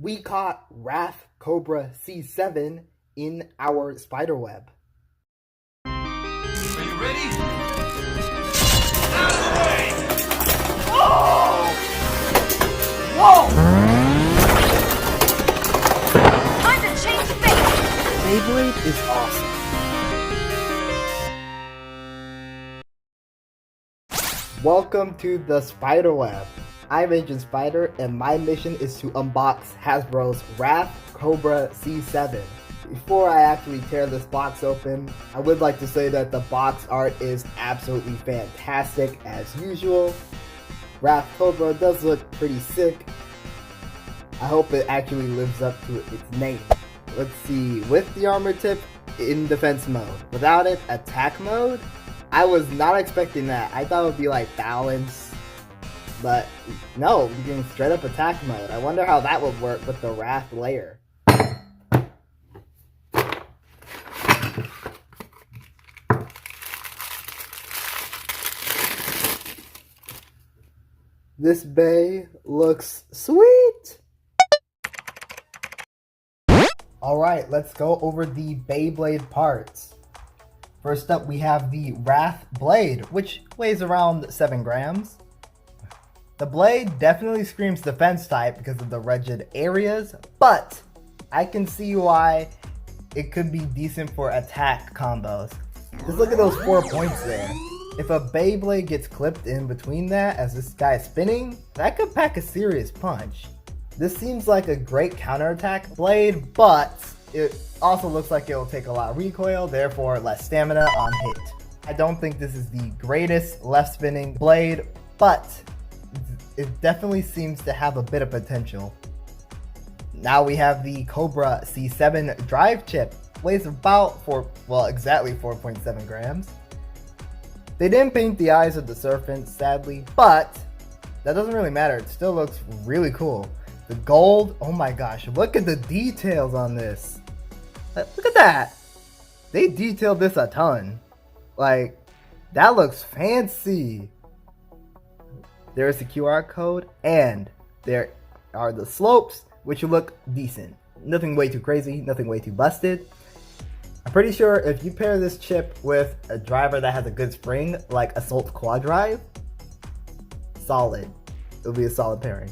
we caught Wrath Cobra C7 in our spider web. Are you ready? Out of the way! Oh! Whoa! Time to change fate! Beyblade is awesome. Welcome to the spider web. I'm Agent Spyder, and my mission is to unbox Hasbro's Wrath Cobra C7. Before I actually tear this box open, I would like to say that the box art is absolutely fantastic as usual. Wrath Cobra does look pretty sick. I hope it actually lives up to its name. Let's see, with the armor tip, in defense mode. Without it, attack mode? I was not expecting that. I thought it would be like balance. But no, we're getting straight up attack mode. I wonder how that would work with the Wrath layer. This bay looks sweet. Alright, let's go over the Beyblade parts. First up, we have the Wrath blade, which weighs around 7 grams. The blade definitely screams defense type because of the rigid areas, but I can see why it could be decent for attack combos. Just look at those 4 points there. If a Beyblade gets clipped in between that as this guy is spinning, that could pack a serious punch. This seems like a great counterattack blade, but it also looks like it will take a lot of recoil, therefore less stamina on hit. I don't think this is the greatest left spinning blade, but it definitely seems to have a bit of potential. Now we have the Cobra C7 drive chip. Weighs about exactly 4.7 grams. They didn't paint the eyes of the serpent, sadly, but that doesn't really matter. It still looks really cool. The gold, oh my gosh, look at the details on this. Look at that. They detailed this a ton. Like, that looks fancy. There's the QR code, and there are the slopes, which look decent. Nothing way too crazy, nothing way too busted. I'm pretty sure if you pair this chip with a driver that has a good spring, like Assault QuadDrive, solid. It'll be a solid pairing.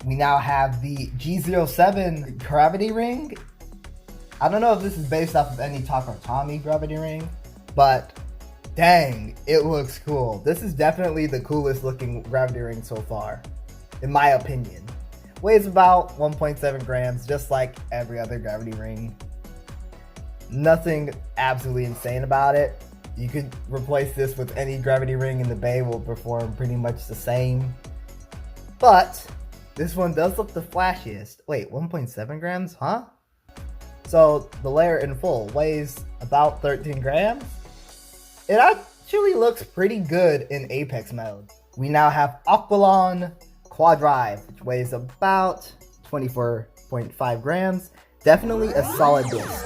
We now have the G07 gravity ring. I don't know if this is based off of any Tommy gravity ring, but dang, it looks cool. This is definitely the coolest looking gravity ring so far, in my opinion. Weighs about 1.7 grams, just like every other gravity ring. Nothing absolutely insane about it. You could replace this with any gravity ring in the bay, will perform pretty much the same. But this one does look the flashiest. Wait, 1.7 grams, huh? So the layer in full weighs about 13 grams. It actually looks pretty good in Apex mode. We now have Aqualon QuadDrive, which weighs about 24.5 grams. Definitely a solid disc.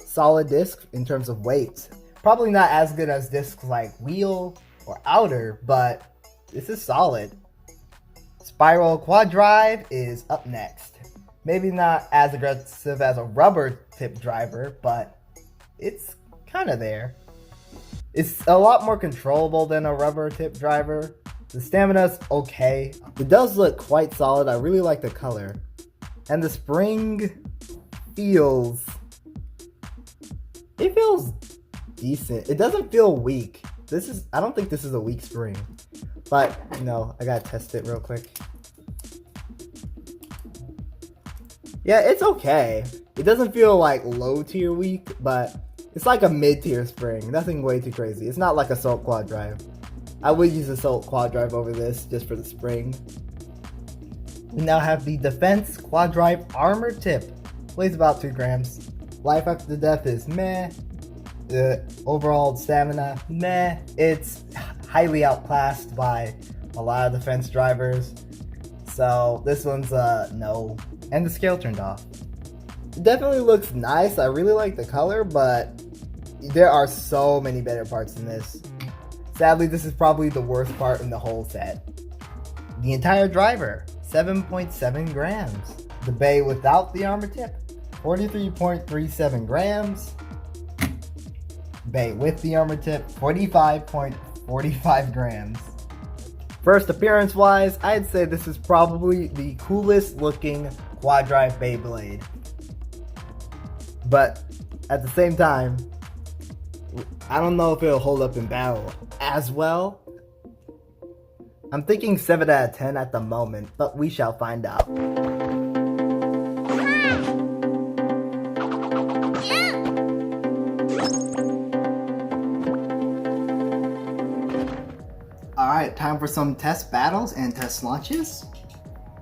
Solid disc in terms of weight. Probably not as good as discs like Wheel or Outer, but this is solid. Spiral QuadDrive is up next. Maybe not as aggressive as a rubber tip driver, but it's kind of there. It's a lot more controllable than a rubber tip driver. The stamina's okay. It does look quite solid. I really like the color. And the spring feels decent. It doesn't feel weak. I don't think this is a weak spring. But, I gotta test it real quick. Yeah, it's okay. It doesn't feel like low tier weak, but it's like a mid-tier spring. Nothing way too crazy. It's not like Assault QuadDrive. I would use Assault QuadDrive over this just for the spring. We now have the Defense QuadDrive Armor Tip. Weighs about 2 grams. Life after death is meh. The overall stamina, meh. It's highly outclassed by a lot of defense drivers. So this one's no. And the scale turned off. It definitely looks nice. I really like the color, but there are so many better parts in this. Sadly, this is probably the worst part in the whole set. The entire driver, 7.7 grams. The Bay without the armor tip, 43.37 grams. Bay with the armor tip, 45.45 grams. First appearance wise, I'd say this is probably the coolest looking QuadDrive Beyblade. But at the same time, I don't know if it'll hold up in battle as well. I'm thinking 7 out of 10 at the moment, but we shall find out. Alright, time for some test battles and test launches.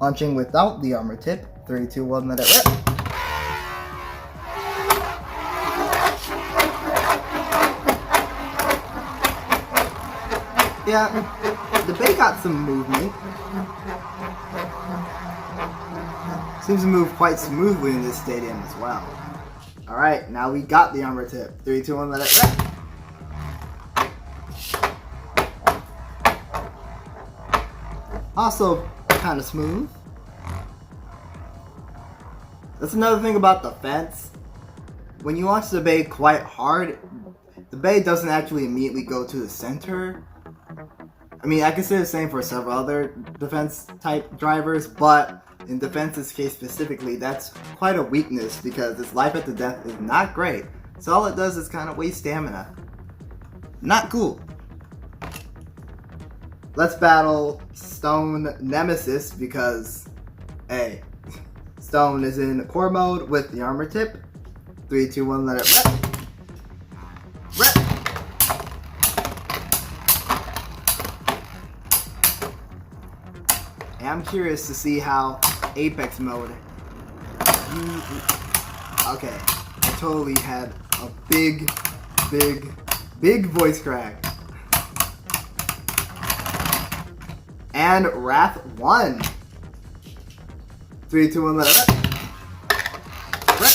Launching without the armor tip. 3, 2, 1, let it rip. Yeah, the Bay got some movement. Seems to move quite smoothly in this stadium as well. Alright, now we got the armor tip. 3, 2, 1, let it rip. Also, kind of smooth. That's another thing about the fence. When you launch the Bay quite hard, the Bay doesn't actually immediately go to the center. I mean, I can say the same for several other defense type drivers, but in defense's case specifically, that's quite a weakness because its life at the death is not great. So all it does is kind of waste stamina. Not cool. Let's battle Stone Nemesis because, hey, Stone is in core mode with the armor tip. 3, 2, 1, let it rip. Rip! And I'm curious to see how Apex mode. Okay, I totally had a big voice crack. And Wrath 1. 3, 2, 1, let it rip. Rip.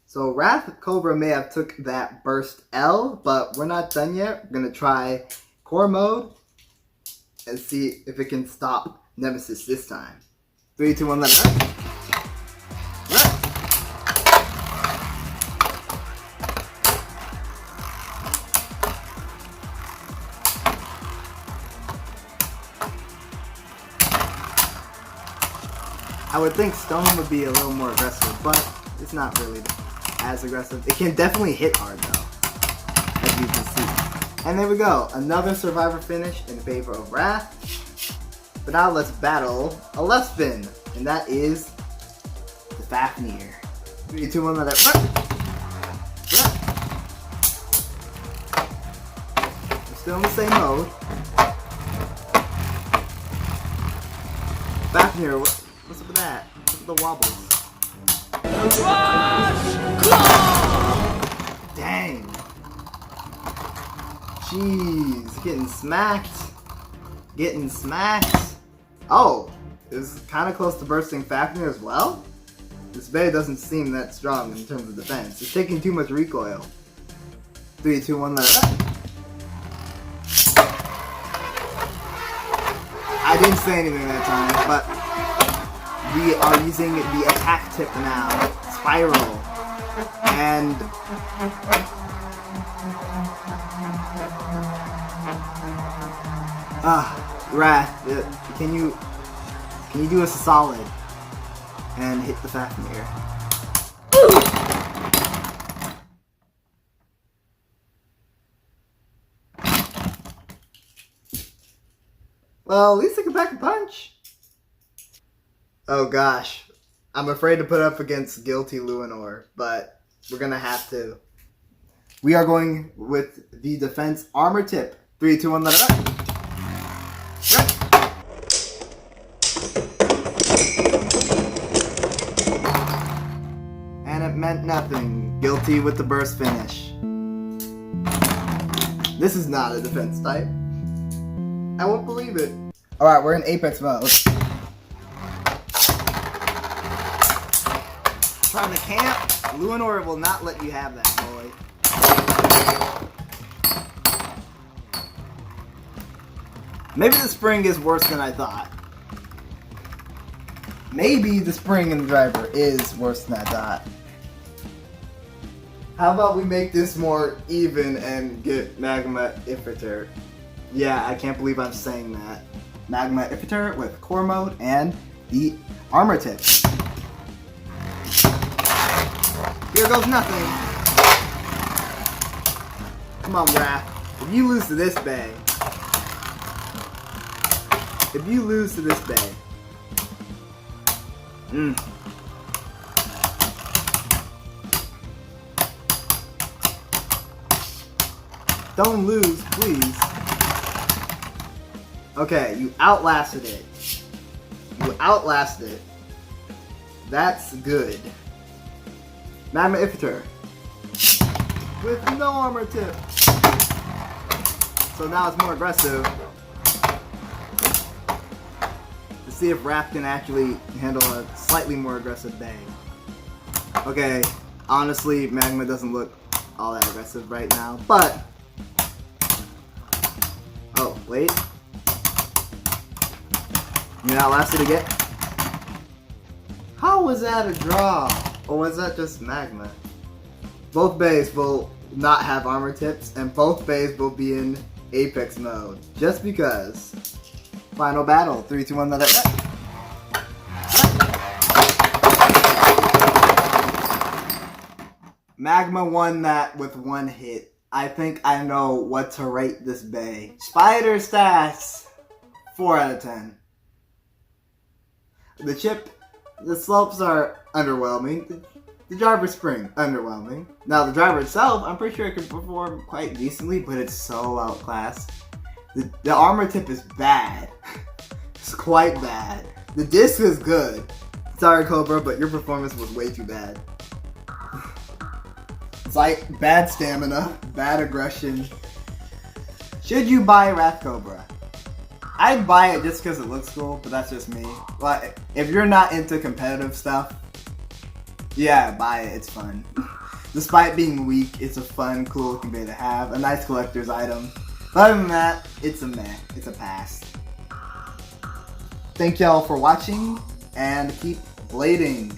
So Wrath Cobra may have took that burst L, but we're not done yet. We're gonna try core mode and see if it can stop Nemesis this time. 3, 2, 1, let it rip. I would think Stone would be a little more aggressive, but it's not really as aggressive. It can definitely hit hard though, as you can see. And there we go, another survivor finish in favor of Wrath. But now let's battle a left spin, and that is the Fafnir. 3, 2, 1, let it rip. Rip. We're still in the same mode. Fafnir, what's up with that? What's up with the wobbles? Dang. Jeez, getting smacked. Getting smacked. Oh, it was kind of close to bursting Fafnir as well? This Bay doesn't seem that strong in terms of defense. It's taking too much recoil. 3, 2, 1, let it up. I didn't say anything that time, but we are using the attack tip now. Spiral. And Wrath, can you do us a solid and hit the Fafnir? Well, at least I can pack a punch. Oh gosh, I'm afraid to put up against Guilty Luinor, but we're gonna have to. We are going with the defense armor tip. 3, 2, 1, let it up. And it meant nothing. Guilty with the burst finish. This is not a defense type. I won't believe it. Alright, we're in Apex mode. Trying to camp? Luinor will not let you have that, boy. Maybe the spring is worse than I thought. Maybe the spring in the driver is worse than I thought. How about we make this more even and get Magma Ifriter? Yeah, I can't believe I'm saying that. Magma Ifriter with core mode and the armor tip. Here goes nothing. Come on, Wrath. If you lose to this bay. If you lose to this bay. Don't lose, please. Okay, you outlasted it. You outlasted it. That's good. Magma Ifriter. With no armor tip. So now it's more aggressive. To see if Wrath can actually handle a slightly more aggressive bang. Okay, honestly, Magma doesn't look all that aggressive right now, but... Oh, wait. You outlasted again? How was that a draw? Or was that just Magma? Both bays will not have armor tips, and both bays will be in Apex mode. Just because. Final battle. 3, 2, 1, another. Magma won that with one hit. I think I know what to rate this bay. Spyder stats. 4 out of 10. The chip, the slopes are underwhelming. The driver spring, underwhelming. Now the driver itself, I'm pretty sure it can perform quite decently, but it's so outclassed. The armor tip is bad. It's quite bad. The disc is good. Sorry, Cobra, but your performance was way too bad. It's like bad stamina, bad aggression. Should you buy Wrath Cobra? I'd buy it just because it looks cool, but that's just me. Like, if you're not into competitive stuff, yeah, buy it, it's fun. Despite being weak, it's a fun, cool looking bay to have, a nice collector's item. But other than that, it's a meh, it's a pass. Thank y'all for watching, and keep blading.